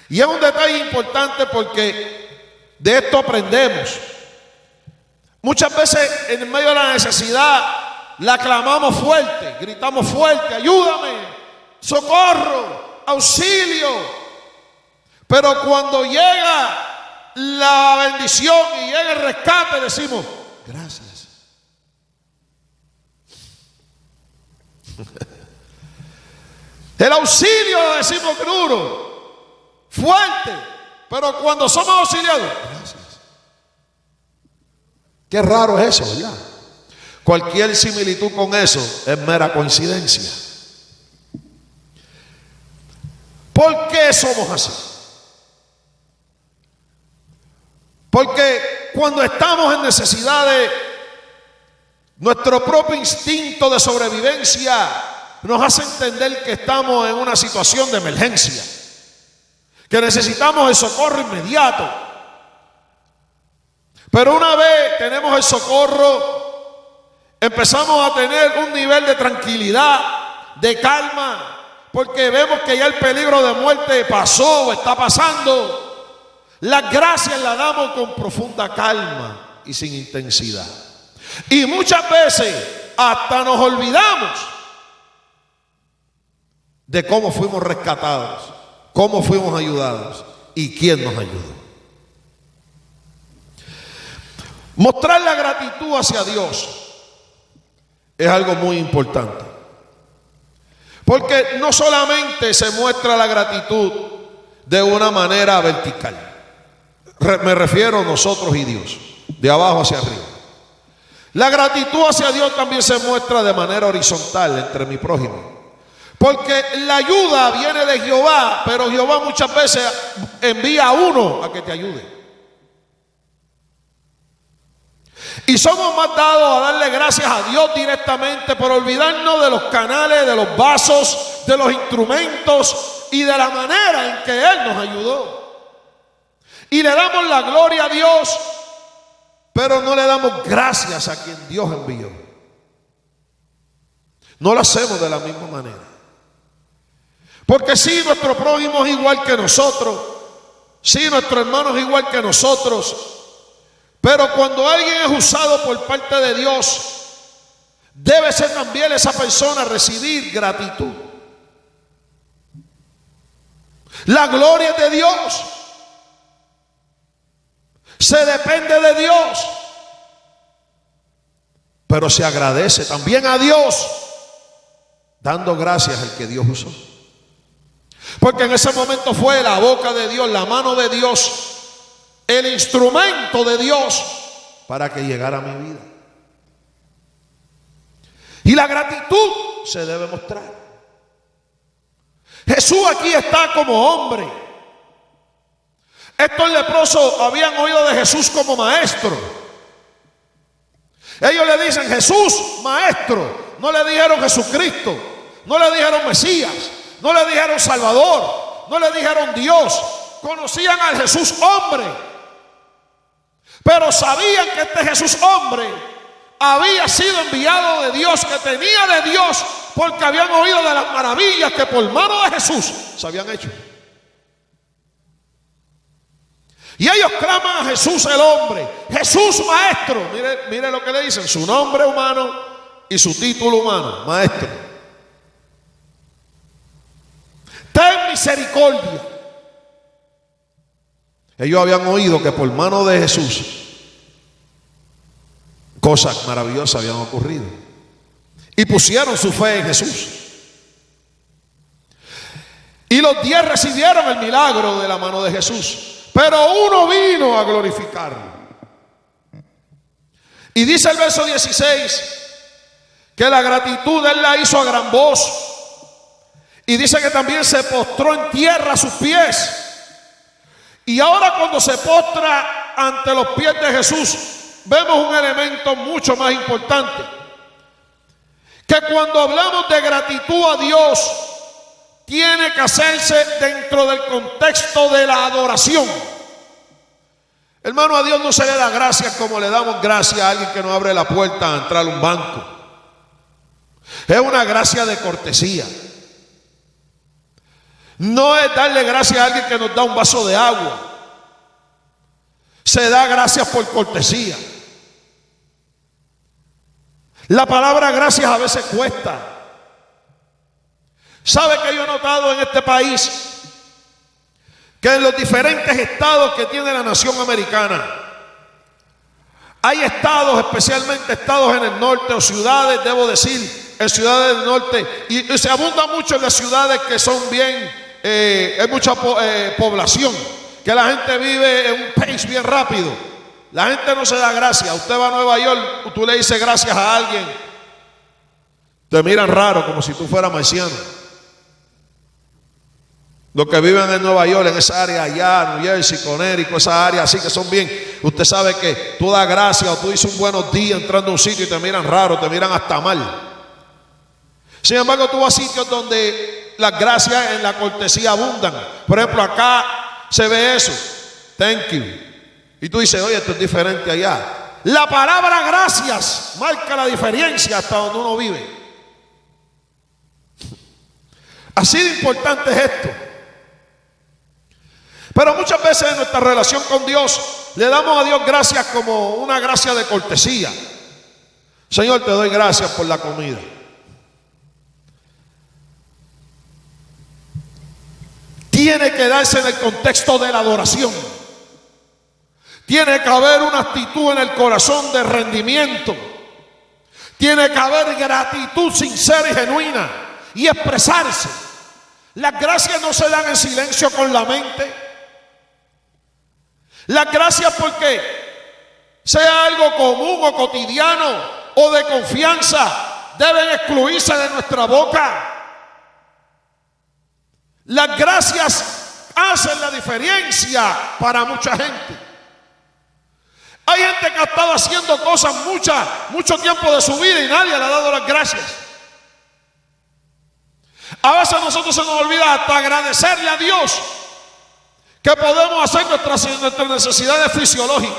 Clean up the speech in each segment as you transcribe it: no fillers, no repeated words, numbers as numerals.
Y es un detalle importante porque de esto aprendemos. Muchas veces en medio de la necesidad la clamamos fuerte, gritamos fuerte: ayúdame, socorro, auxilio. Pero cuando llega la bendición y llega el rescate, decimos: gracias. El auxilio lo decimos duro, fuerte, pero cuando somos auxiliados, gracias. Qué raro es eso, ¿verdad? Cualquier similitud con eso es mera coincidencia. ¿Por qué somos así? Porque cuando estamos en necesidad de nuestro propio instinto de sobrevivencia nos hace entender que estamos en una situación de emergencia, que necesitamos el socorro inmediato. Pero una vez tenemos el socorro, empezamos a tener un nivel de tranquilidad, de calma, porque vemos que ya el peligro de muerte pasó o está pasando. Las gracias las damos con profunda calma y sin intensidad. Y muchas veces hasta nos olvidamos de cómo fuimos rescatados, cómo fuimos ayudados y quién nos ayudó. Mostrar la gratitud hacia Dios es algo muy importante, porque no solamente se muestra la gratitud de una manera vertical, me refiero a nosotros y Dios, de abajo hacia arriba. La gratitud hacia Dios también se muestra de manera horizontal entre mi prójimo. Porque la ayuda viene de Jehová, pero Jehová muchas veces envía a uno a que te ayude. Y somos más dados a darle gracias a Dios directamente, por olvidarnos de los canales, de los vasos, de los instrumentos y de la manera en que Él nos ayudó. Y le damos la gloria a Dios, pero no le damos gracias a quien Dios envió. No lo hacemos de la misma manera. Porque si nuestro prójimo es igual que nosotros, si nuestro hermano es igual que nosotros, pero cuando alguien es usado por parte de Dios, debe ser también esa persona recibir gratitud. La gloria es de Dios, se depende de Dios, pero se agradece también a Dios, dando gracias al que Dios usó. Porque en ese momento fue la boca de Dios, la mano de Dios, el instrumento de Dios para que llegara a mi vida. Y la gratitud se debe mostrar. Jesús aquí está como hombre. Estos leprosos habían oído de Jesús como maestro. Ellos le dicen Jesús, maestro. No le dijeron Jesucristo, no le dijeron Mesías, no le dijeron Salvador, no le dijeron Dios. Conocían al Jesús hombre, pero sabían que este Jesús hombre había sido enviado de Dios, que tenía de Dios, porque habían oído de las maravillas que por mano de Jesús se habían hecho. Y ellos claman a Jesús el hombre, Jesús maestro. Mire lo que le dicen, su nombre humano y su título humano, maestro. Ten misericordia. Ellos habían oído que por mano de Jesús cosas maravillosas habían ocurrido y pusieron su fe en Jesús. Y los 10 recibieron el milagro de la mano de Jesús, pero uno vino a glorificarlo. Y dice el verso 16 que la gratitud Él la hizo a gran voz. Y dice que también se postró en tierra a sus pies. Y ahora cuando se postra ante los pies de Jesús, vemos un elemento mucho más importante. Que cuando hablamos de gratitud a Dios, tiene que hacerse dentro del contexto de la adoración. Hermano, a Dios no se le da gracias como le damos gracias a alguien que nos abre la puerta a entrar a un banco. Es una gracia de cortesía. No es darle gracias a alguien que nos da un vaso de agua. Se da gracias por cortesía. La palabra gracias a veces cuesta. ¿Sabe que yo he notado en este país? Que en los diferentes estados que tiene la nación americana, hay estados, especialmente estados en el norte o ciudades, debo decir, en ciudades del norte, y se abunda mucho en las ciudades que son bien, hay mucha población, que la gente vive en un pace bien rápido. La gente no se da gracias. Usted va a Nueva York, tú le dices gracias a alguien, te miran raro como si tú fueras marciano. Los que viven en Nueva York, en esa área allá, New Jersey, Connecticut, esa área así que son bien, usted sabe que tú das gracias o tú dices un buenos días entrando a un sitio y te miran raro, te miran hasta mal. Sin embargo, tú vas a sitios donde las gracias en la cortesía abundan. Por ejemplo, acá se ve eso, thank you. Y tú dices, oye, esto es diferente allá. La palabra gracias marca la diferencia hasta donde uno vive. Así de importante es esto. Pero muchas veces en nuestra relación con Dios le damos a Dios gracias como una gracia de cortesía. Señor, te doy gracias por la comida. Tiene que darse en el contexto de la adoración. Tiene que haber una actitud en el corazón de rendimiento. Tiene que haber gratitud sincera y genuina y expresarse. Las gracias no se dan en silencio con la mente. Las gracias porque sea algo común o cotidiano o de confianza deben excluirse de nuestra boca. Las gracias hacen la diferencia para mucha gente. Hay gente que ha estado haciendo cosas mucho tiempo de su vida y nadie le ha dado las gracias. A veces a nosotros se nos olvida hasta agradecerle a Dios que podemos hacer nuestras necesidades fisiológicas.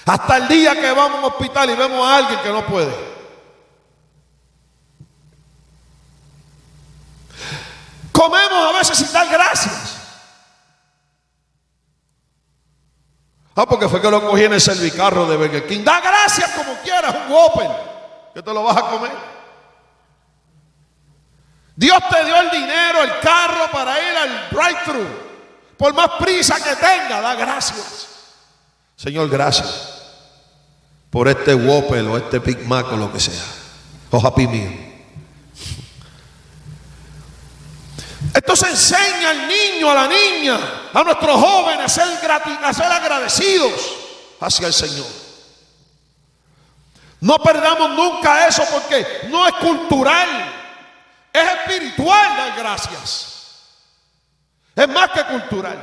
Hasta el día que vamos a un hospital y vemos a alguien que no puede. Comemos a veces sin dar gracias. Porque fue que lo cogí en el servicarro de Burger King. Da gracias como quieras, un Whopper, que te lo vas a comer. Dios te dio el dinero, el carro para ir al drive-thru. Por más prisa que tenga, da gracias. Señor, gracias por este Whopper o este Big Mac o lo que sea. O Happy Meal. Esto se enseña al niño, a la niña, a nuestros jóvenes a ser agradecidos hacia el Señor. No perdamos nunca eso porque no es cultural. Es espiritual dar gracias. Es más que cultural.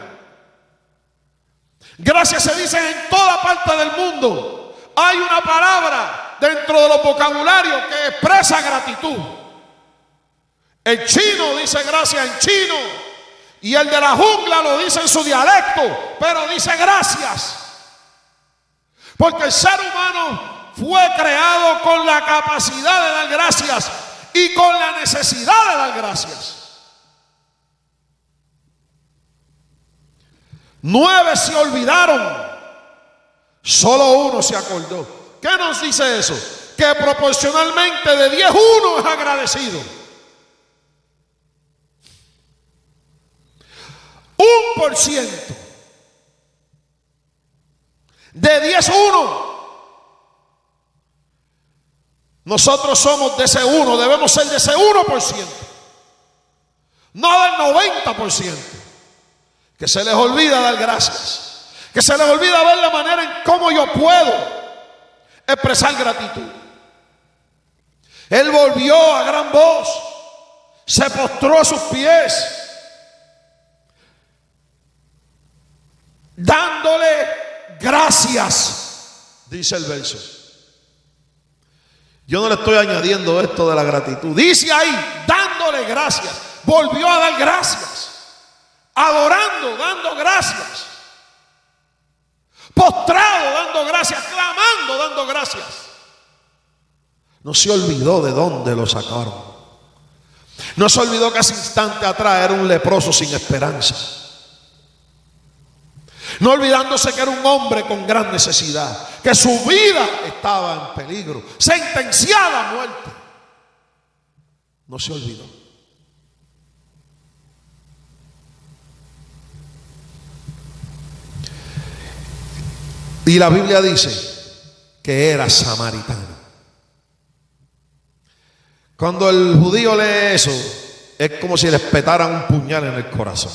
Gracias se dice en toda parte del mundo. Hay una palabra dentro de los vocabularios que expresa gratitud. El chino dice gracias en chino y el de la jungla lo dice en su dialecto, pero dice gracias. Porque el ser humano fue creado con la capacidad de dar gracias y con la necesidad de dar gracias. 9 se olvidaron, solo 1 se acordó. ¿Qué nos dice eso? Que proporcionalmente de 10, 1 es agradecido. 1% de 10, 1. Nosotros somos de ese 1, debemos ser de ese 1%, no del 90%, que se les olvida dar gracias, que se les olvida ver la manera en cómo yo puedo expresar gratitud. Él volvió a gran voz, se postró a sus pies, dándole gracias, dice el verso. Yo no le estoy añadiendo esto de la gratitud. Dice ahí, dándole gracias. Volvió a dar gracias. Adorando, dando gracias. Postrado, dando gracias. Clamando, dando gracias. No se olvidó de dónde lo sacaron. No se olvidó que hace instante atrás era un leproso sin esperanza. No olvidándose que era un hombre con gran necesidad, que su vida estaba en peligro, sentenciada a muerte. No se olvidó. Y la Biblia dice que era samaritano. Cuando el judío lee eso, es como si les petaran un puñal en el corazón.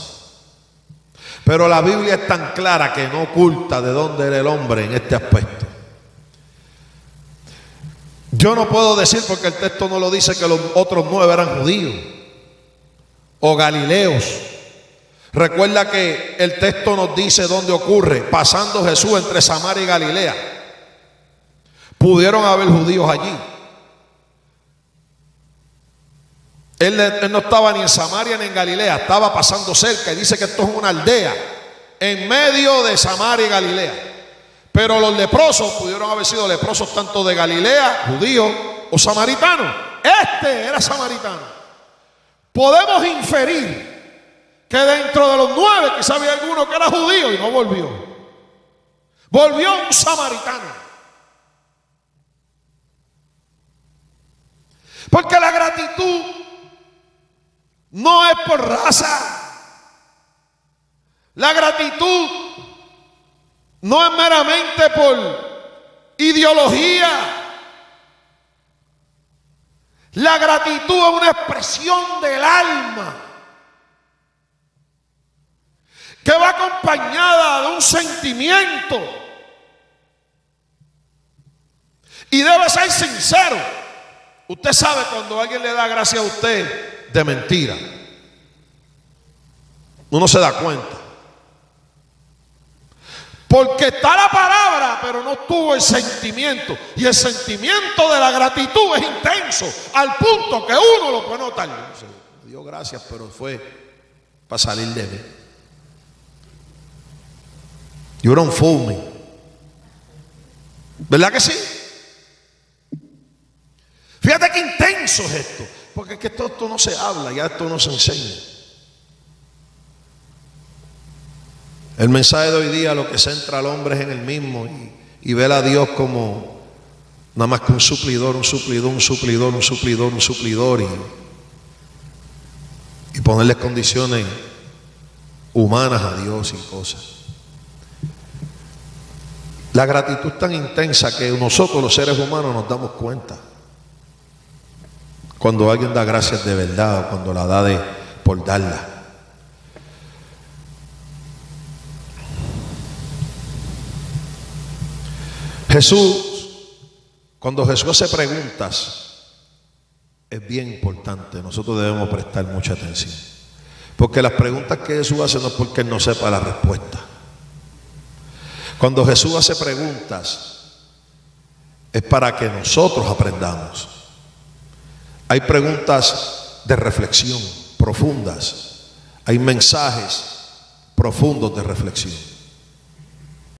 Pero la Biblia es tan clara que no oculta de dónde era el hombre en este aspecto. Yo no puedo decir, porque el texto no lo dice, que los otros 9 eran judíos o galileos. Recuerda que el texto nos dice dónde ocurre: pasando Jesús entre Samaria y Galilea. Pudieron haber judíos allí. Él no estaba ni en Samaria ni en Galilea, estaba pasando cerca, y dice que esto es una aldea en medio de Samaria y Galilea. Pero los leprosos pudieron haber sido leprosos tanto de Galilea, judíos o samaritanos. Este era samaritano. Podemos inferir que dentro de los 9 quizá había alguno que era judío y no volvió. Volvió un samaritano. Porque la gratitud no es por raza. La gratitud no es meramente por ideología. La gratitud es una expresión del alma que va acompañada de un sentimiento y debe ser sincero. Usted sabe cuando alguien le da gracias a usted de mentira. Uno se da cuenta. Porque está la palabra, pero no tuvo el sentimiento. Y el sentimiento de la gratitud es intenso, al punto que uno lo puede notar. Dios gracias, pero fue para salir de mí. You don't fool me. ¿Verdad que sí? Fíjate qué intenso es esto. Porque es que esto no se habla, ya esto no se enseña. El mensaje de hoy día lo que centra al hombre es en el mismo y ver a Dios como nada más que un suplidor, un suplidor, un suplidor, un suplidor, un suplidor, y ponerle condiciones humanas a Dios y cosas. La gratitud es tan intensa que nosotros los seres humanos nos damos cuenta cuando alguien da gracias de verdad o cuando la da por darla. Jesús, cuando Jesús hace preguntas, es bien importante. Nosotros debemos prestar mucha atención. Porque las preguntas que Jesús hace no es porque Él no sepa la respuesta. Cuando Jesús hace preguntas, es para que nosotros aprendamos. Hay preguntas de reflexión profundas. Hay mensajes profundos de reflexión.